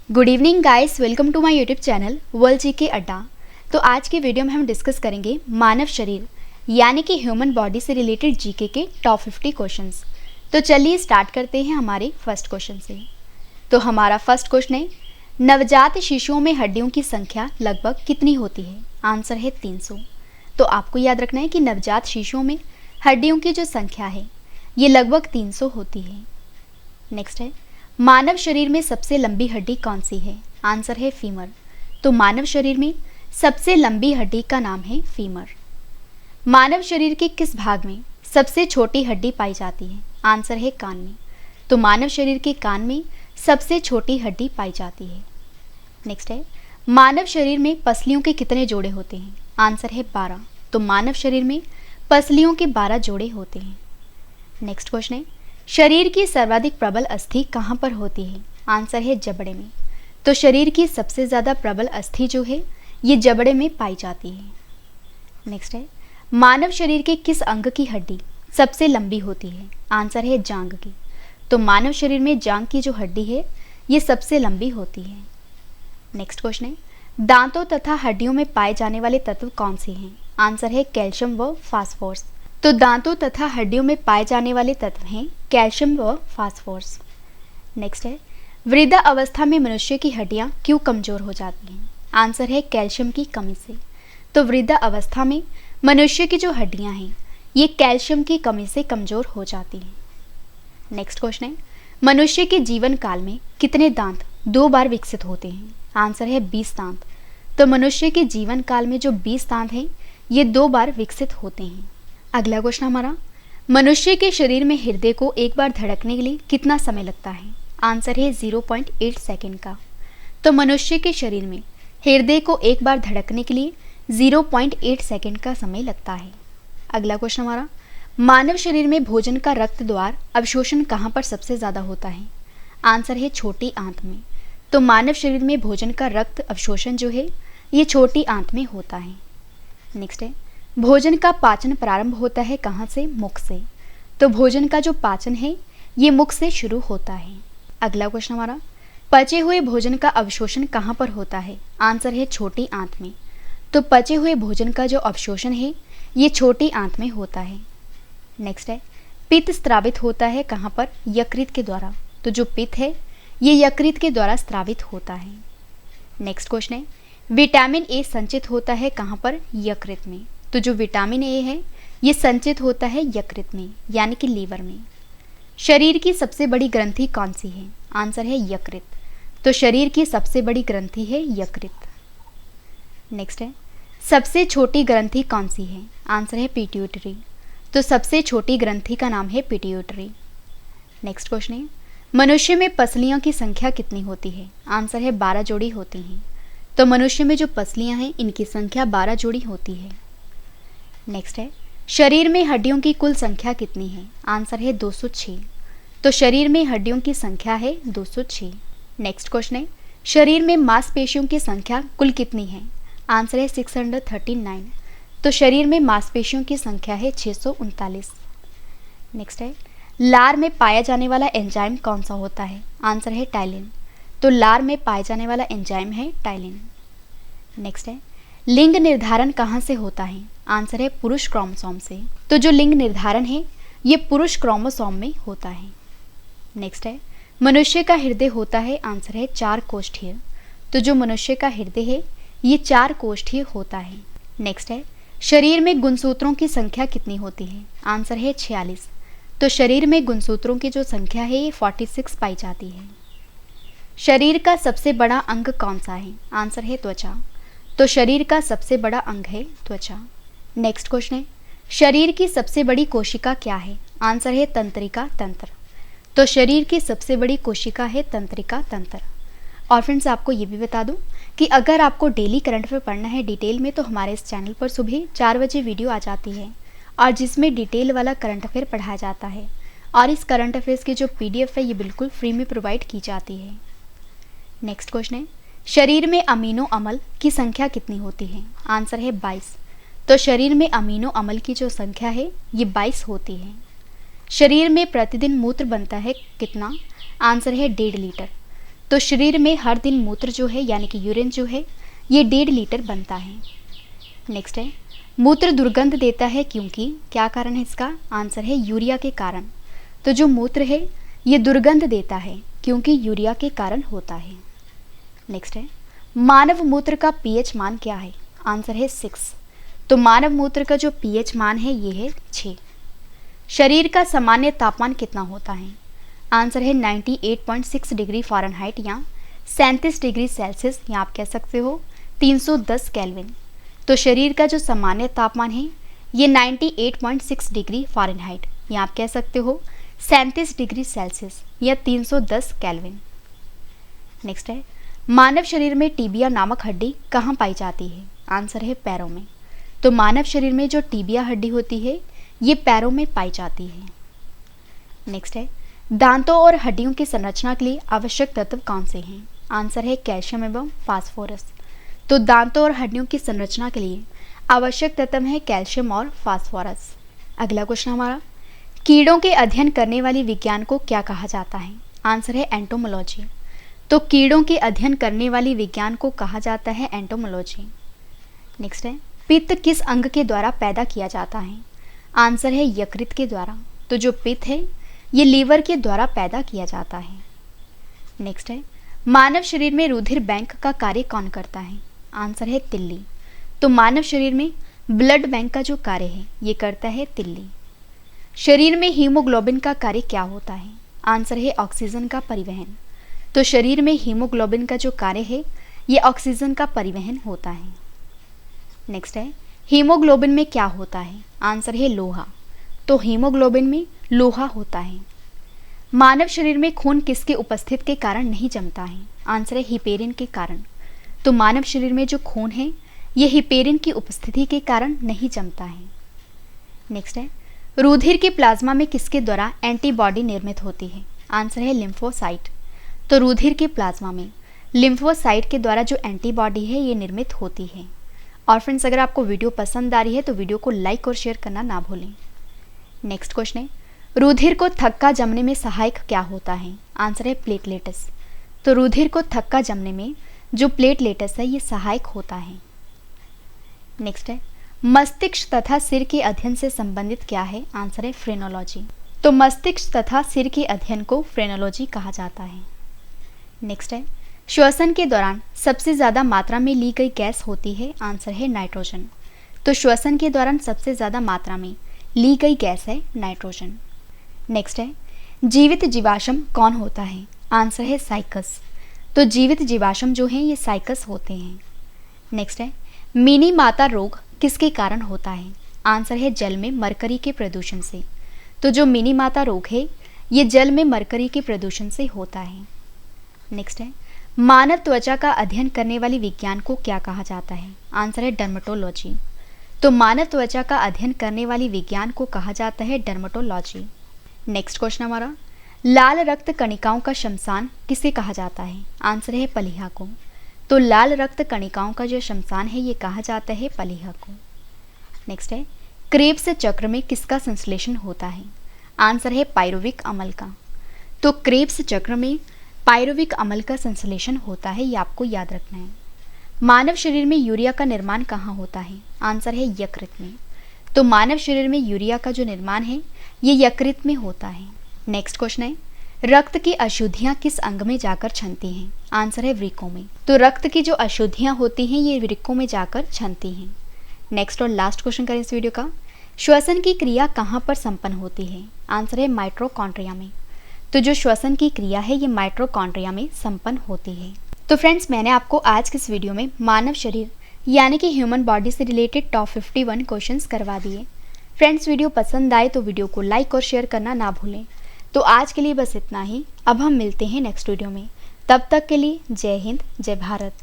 Good evening guys, welcome to my YouTube channel world GK Adda. तो आज की video में हम डिस्कस करेंगे मानव शरीर यानी कि ह्यूमन बॉडी से रिलेटेड जीके के टॉप 50 क्वेश्चंस। तो चलिए स्टार्ट करते हैं हमारे फर्स्ट क्वेश्चन से। तो हमारा फर्स्ट क्वेश्चन है, नवजात शिशुओं में हड्डियों की संख्या लगभग कितनी होती है? आंसर है 300। तो आपको याद रखना है कि नवजात शिशुओं में हड्डियों की जो संख्या है ये लगभग 300 होती है। नेक्स्ट है, मानव शरीर में सबसे लंबी हड्डी कौन सी है? आंसर है फीमर। तो मानव शरीर में सबसे लंबी हड्डी का नाम है फीमर। मानव शरीर के किस भाग में सबसे छोटी हड्डी पाई जाती है? आंसर है कान में। तो मानव शरीर के कान में सबसे छोटी हड्डी पाई जाती है। नेक्स्ट है, मानव शरीर में पसलियों के कितने जोड़े होते हैं? आंसर है 12। तो मानव शरीर में पसलियों के 12 जोड़े होते हैं। नेक्स्ट क्वेश्चन है, शरीर की सर्वाधिक प्रबल अस्थि कहाँ पर होती है? आंसर है जबड़े में। तो शरीर की सबसे ज़्यादा प्रबल अस्थि जो है ये जबड़े में पाई जाती है। नेक्स्ट है, मानव शरीर के किस अंग की हड्डी सबसे लंबी होती है? आंसर है जांघ की। तो मानव शरीर में जांघ की जो हड्डी है ये सबसे लंबी होती है। नेक्स्ट क्वेश्चन है, दांतों तथा हड्डियों में पाए जाने वाले तत्व कौन से हैं? आंसर है कैल्शियम व फास्फोरस। तो दांतों तथा हड्डियों में पाए जाने वाले तत्व हैं कैल्शियम व फास्फोरस। नेक्स्ट है, वृद्धा अवस्था में मनुष्य की हड्डियां क्यों कमजोर हो जाती हैं? आंसर है कैल्शियम की कमी से। तो वृद्धा अवस्था में मनुष्य की जो हड्डियां हैं ये कैल्शियम की कमी से कमजोर हो जाती हैं। नेक्स्ट क्वेश्चन है, मनुष्य के जीवन काल में कितने दांत 2 बार विकसित होते हैं? आंसर है 20 दांत। तो मनुष्य के जीवन काल में जो 20 दांत हैं ये 2 बार विकसित होते हैं। अगला क्वेश्चन हमारा, मनुष्य के शरीर में हृदय को एक बार धड़कने के लिए कितना समय लगता है? आंसर है 0.8 सेकेंड का। तो मनुष्य के शरीर में हृदय को एक बार धड़कने के लिए 0.8 सेकेंड का समय लगता है। अगला क्वेश्चन हमारा, मानव शरीर में भोजन का रक्त द्वार अवशोषण कहाँ पर सबसे ज़्यादा होता है? आंसर है छोटी आंत में। तो मानव शरीर में भोजन का रक्त अवशोषण जो है ये छोटी आंत में होता है। नेक्स्ट है, भोजन का पाचन प्रारंभ होता है कहाँ से? मुख से। तो भोजन का जो पाचन है ये मुख से शुरू होता है। अगला क्वेश्चन हमारा, पचे हुए भोजन का अवशोषण कहाँ पर होता है? आंसर है छोटी आंत में। तो पचे हुए भोजन का जो अवशोषण है ये छोटी आंत में होता है। नेक्स्ट है, पित्त स्रावित होता है कहाँ पर? यकृत के द्वारा। तो जो पित्त है ये यकृत के द्वारा स्रावित होता है। नेक्स्ट क्वेश्चन है, विटामिन ए संचित होता है कहाँ पर? यकृत में। तो जो विटामिन ए है ये संचित होता है यकृत में यानी कि लीवर में। शरीर की सबसे बड़ी ग्रंथि कौन सी है? आंसर है यकृत। तो शरीर की सबसे बड़ी ग्रंथि है यकृत। नेक्स्ट है, सबसे छोटी ग्रंथि कौन सी है? आंसर है पिट्यूटरी। तो सबसे छोटी ग्रंथि का नाम है पिट्यूटरी। नेक्स्ट क्वेश्चन है, मनुष्य में पसलियों की संख्या कितनी होती है? आंसर है 12 जोड़ी होती हैं। तो मनुष्य में जो पसलियां हैं इनकी संख्या 12 जोड़ी होती है। नेक्स्ट है, शरीर में हड्डियों की कुल संख्या कितनी है? आंसर है 206। तो शरीर में हड्डियों की संख्या है 206। नेक्स्ट क्वेश्चन है, शरीर में मांसपेशियों की संख्या कुल कितनी है? आंसर है 639। तो शरीर में मांसपेशियों की संख्या है 639। नेक्स्ट है, लार में पाया जाने वाला एंजाइम कौन सा होता है? आंसर है टाइलिन। तो लार में पाया जाने वाला एंजाइम है टाइलिन। नेक्स्ट है, लिंग निर्धारण कहाँ से होता है? आंसर है पुरुष क्रोमोसोम से। तो जो लिंग निर्धारण है ये पुरुष क्रोमोसोम में होता है। नेक्स्ट है, मनुष्य का हृदय होता है? आंसर है 4 कोष्ठीय। तो जो मनुष्य का हृदय है ये 4 कोष्ठीय होता है। नेक्स्ट है, शरीर में गुणसूत्रों की संख्या कितनी होती है? आंसर है 46। तो शरीर में गुणसूत्रों की जो संख्या है ये 46 पाई जाती है। शरीर का सबसे बड़ा अंग कौन सा है? आंसर है त्वचा। तो शरीर का सबसे बड़ा अंग है त्वचा। नेक्स्ट क्वेश्चन है, शरीर की सबसे बड़ी कोशिका क्या है? आंसर है तंत्रिका तंत्र। तो शरीर की सबसे बड़ी कोशिका है तंत्रिका तंत्र। और फ्रेंड्स आपको ये भी बता दूं कि अगर आपको डेली करंट अफेयर पढ़ना है डिटेल में तो हमारे इस चैनल पर सुबह 4 बजे वीडियो आ जाती है और जिसमें डिटेल वाला करंट अफेयर पढ़ाया जाता है। और इस करंट अफेयर्स की जो PDF है ये बिल्कुल फ्री में प्रोवाइड की जाती है। नेक्स्ट क्वेश्चन है, शरीर में अमीनो अम्ल की संख्या कितनी होती है? आंसर है 22। तो शरीर में अमीनो अम्ल की जो संख्या है ये 22 होती है। शरीर में प्रतिदिन मूत्र बनता है कितना? आंसर है 1.5 लीटर। तो शरीर में हर दिन मूत्र जो है यानी कि यूरिन जो है ये 1.5 लीटर बनता है। नेक्स्ट है, मूत्र दुर्गंध देता है क्योंकि, क्या कारण है इसका? आंसर है यूरिया के कारण। तो जो मूत्र है ये दुर्गंध देता है क्योंकि यूरिया के कारण होता है। नेक्स्ट है, मानव मूत्र का पीएच मान क्या है? आंसर है 6। तो मानव मूत्र का जो पीएच मान है ये है 6। शरीर का सामान्य तापमान कितना होता है? आंसर है 98.6 डिग्री फ़ारेनहाइट या 37 डिग्री सेल्सियस, या आप कह सकते हो 310 केल्विन। तो शरीर का जो सामान्य तापमान है ये 98.6 डिग्री फ़ारेनहाइट, या आप कह सकते हो 37 डिग्री सेल्सियस या 310 केल्विन। नेक्स्ट है, मानव शरीर में टीबिया नामक हड्डी कहाँ पाई जाती है? आंसर है पैरों में। तो मानव शरीर में जो टीबिया हड्डी होती है ये पैरों में पाई जाती है। नेक्स्ट है, दांतों और हड्डियों की संरचना के लिए आवश्यक तत्व कौन से हैं? आंसर है कैल्शियम एवं फास्फोरस। तो दांतों और हड्डियों की संरचना के लिए आवश्यक तत्व है कैल्शियम और फास्फोरस। अगला क्वेश्चन हमारा, कीड़ों के अध्ययन करने वाली विज्ञान को क्या कहा जाता है? आंसर है एंटोमोलॉजी। तो कीड़ों के अध्ययन करने वाली विज्ञान को कहा जाता है एंटोमोलॉजी। नेक्स्ट है, पित्त किस अंग के द्वारा पैदा किया जाता है? आंसर है यकृत के द्वारा। तो जो पित्त है ये लीवर के द्वारा पैदा किया जाता है। नेक्स्ट है, मानव शरीर में रुधिर बैंक का कार्य कौन करता है? आंसर है तिल्ली। तो मानव शरीर में ब्लड बैंक का जो कार्य है ये करता है तिल्ली। शरीर में हीमोग्लोबिन का कार्य क्या होता है? आंसर है ऑक्सीजन का परिवहन। तो शरीर में हीमोग्लोबिन का जो कार्य है ये ऑक्सीजन का परिवहन होता है। नेक्स्ट है, हीमोग्लोबिन में क्या होता है? आंसर है लोहा। तो हीमोग्लोबिन में लोहा होता है। मानव शरीर में खून किसके उपस्थिति के कारण नहीं जमता है? आंसर है हिपेरिन के कारण। तो मानव शरीर में जो खून है ये हिपेरिन की उपस्थिति के कारण नहीं जमता है। नेक्स्ट है, रुधिर के प्लाज्मा में किसके द्वारा एंटीबॉडी निर्मित होती है? आंसर है लिम्फोसाइट। तो रुधिर के प्लाज्मा में लिम्फोसाइट के द्वारा जो एंटीबॉडी है ये निर्मित होती है। और फ्रेंड्स, अगर आपको वीडियो पसंद आ रही है तो वीडियो को लाइक और शेयर करना ना भूलें। नेक्स्ट क्वेश्चन है, रुधिर को थक्का जमने में सहायक क्या होता है? आंसर है प्लेटलेट्स। तो रुधिर को थक्का जमने में जो प्लेटलेट्स है ये सहायक होता है। नेक्स्ट है, मस्तिष्क तथा सिर के अध्ययन से संबंधित क्या है? आंसर है फ्रेनोलॉजी। तो मस्तिष्क तथा सिर के अध्ययन को फ्रेनोलॉजी कहा जाता है। नेक्स्ट है, श्वसन के दौरान सबसे ज़्यादा मात्रा में ली गई गैस होती है? आंसर है नाइट्रोजन। तो श्वसन के दौरान सबसे ज़्यादा मात्रा में ली गई गैस है नाइट्रोजन। नेक्स्ट है, जीवित जीवाश्म कौन होता है? आंसर है साइकस। तो जीवित जीवाश्म जो हैं ये साइकस होते हैं। नेक्स्ट है, मिनी माता रोग किसके कारण होता है? आंसर है जल में मरकरी के प्रदूषण से। तो जो मिनी माता रोग है ये जल में मरकरी के प्रदूषण से होता है। नेक्स्ट है, मानव त्वचा का अध्ययन करने वाली विज्ञान को क्या कहा जाता है? आंसर है डर्मेटोलॉजी। तो मानव त्वचा का अध्ययन करने वाली विज्ञान को कहा जाता है डर्मेटोलॉजी। नेक्स्ट क्वेश्चन हमारा, लाल रक्त कणिकाओं का शमशान किसे कहा जाता है? आंसर है पलीहा को। तो लाल रक्त कणिकाओं का जो शमशान है ये कहा जाता है पलीहा को। नेक्स्ट है, क्रेब्स चक्र में किसका संश्लेषण होता है? आंसर है पायरुविक अम्ल का। तो क्रेब्स चक्र में पायरुविक अम्ल का संश्लेषण होता है, ये आपको याद रखना है। मानव शरीर में यूरिया का निर्माण कहाँ होता है? आंसर है यकृत में। तो मानव शरीर में यूरिया का जो निर्माण है ये यकृत में होता है। नेक्स्ट क्वेश्चन है, रक्त की अशुद्धियाँ किस अंग में जाकर छनती हैं? आंसर है वृक्कों में। तो रक्त की जो अशुद्धियाँ होती हैं ये वृक्कों में जाकर छनती हैं। नेक्स्ट और लास्ट क्वेश्चन करें इस वीडियो का, श्वसन की क्रिया कहाँ पर संपन्न होती है? आंसर है माइटोकॉन्ड्रिया में। तो जो श्वसन की क्रिया है ये माइटोकॉन्ड्रिया में संपन्न होती है। तो फ्रेंड्स, मैंने आपको आज के इस वीडियो में मानव शरीर यानी कि ह्यूमन बॉडी से रिलेटेड टॉप 51 क्वेश्चंस करवा दिए। फ्रेंड्स, वीडियो पसंद आए तो वीडियो को लाइक और शेयर करना ना भूलें। तो आज के लिए बस इतना ही। अब हम मिलते हैं नेक्स्ट वीडियो में। तब तक के लिए जय हिंद, जय भारत।